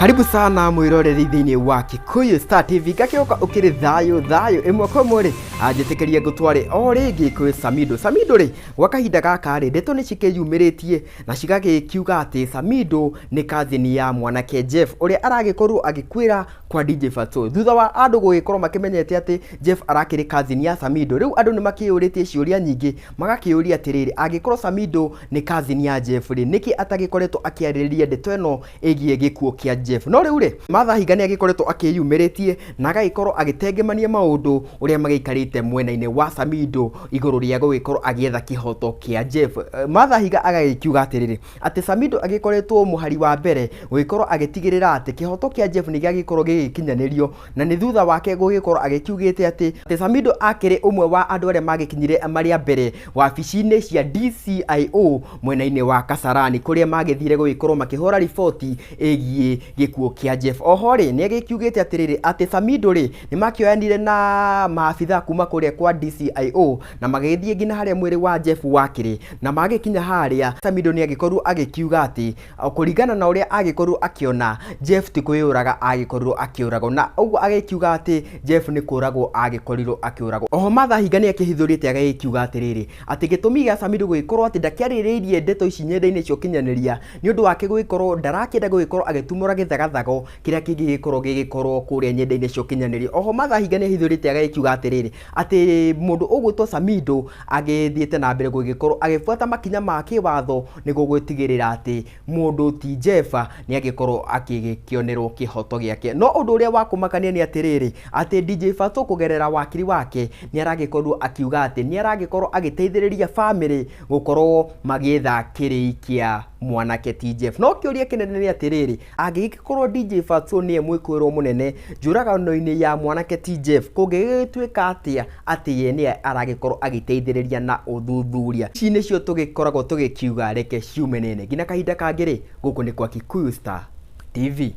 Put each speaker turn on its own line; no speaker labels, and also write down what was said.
Karibu sana mwiroreri thiini wa Kikuyu Star TV gakioka ukiri thayo imwe kwa mwere ajitekeria gutware o ringi kwi Samido ri wakahinda gaka ri ndeto ni cikeyumiritie na cigagikiuga ati Samido ni kazini ya mwanake Jeff uria aragikorwo agikwira kwa DJ Fatso thutha wa andu gugikorwo makimenyete ati Jeff arakiri kazini ya Samido. Riu andu ni makiuritie ciuria nyingi magakiuria atiriri agikorwo Samido ni kazini ya Jeff ri niki atagikoretwo akiaririria ndeto eno egie gikuo kia Jeff. No riu ri Martha Hingani agikoretwo akiyumiritie na agagikorwo agitengemania maundu uria mageikarite mwena-ini wa Samido iguru ria gugikorwo agietha kihoto kia Jeff. Martha Higa agagikiuga atiriri ati Samido agikoretwo muhari wa mbere gugikorwo agitigirira ati kihoto kia Jeff ni giagikorwo gigikinyanirio na ni thutha wake gugikorwo agikiugite ati Samido akiri umwe wa andu aria magikinyire maria mbere wabici-ini cia DCIO mwena-ini wa Kasarani kuria magithire gugikorwo makihora riboti egie gikuo kia Jeff. Oho ri ni agikiugite atiriri ati Samido ri ni makioyanire na maabitha kuma kuria kwa DCIO na magithie ngina haria mwiri wa Jeff wakiri na magikinya haria Samido ni agikorwo agikiuga ati kuringana na uria agikorwo akiona Jeff ti kuyuraga agikorwo akiuragwo na uguo agikiuga ati Jeff ni kuragwo agikorirwo akiuragwo. Oho Martha Hingani akihithurite agikiuga atiriri ati gitumi gia Samido gugikorwo ati ndakiaririirie ndeto ici nyenda-ini cio kinyaniria ni undu wake gugikorwo ndarakenda gugikorwo agitumura githagathago kiria gigikorwo kuria nyenda-ini cio kinyaniria. Oho Martha Hingani ahithurite agikiuga atiriri ati mundu ugwitwo Samido agithiete na mbere gugikorwo agifuata makinya ma kiwatho niguo gwitigirira ati mundu ti Jeff ni agikorwo akigikionerwo kihoto giake. No undu uria wa kumakania ni atiriri ati DJ Fatso kugerera wakiri wake ni aragikorwo akiuga ati ni aragikorwo agiteithiriria family gukorwo magietha kiriikia mwanake ti Jeff. No kiuria kinene ni atiriri agigikorwo DJ Fatso ni emwikwirwo munene njuragano-ini ya mwanake ti Jeff kugigituika atia ati ye ni aragikorwo agiteithiriria na uthuthuria. Ici nicio tugikoragwo tugikiuga reke ciume nene ngina kahinda kangiri guku ni kwa Kikuyu Star TV.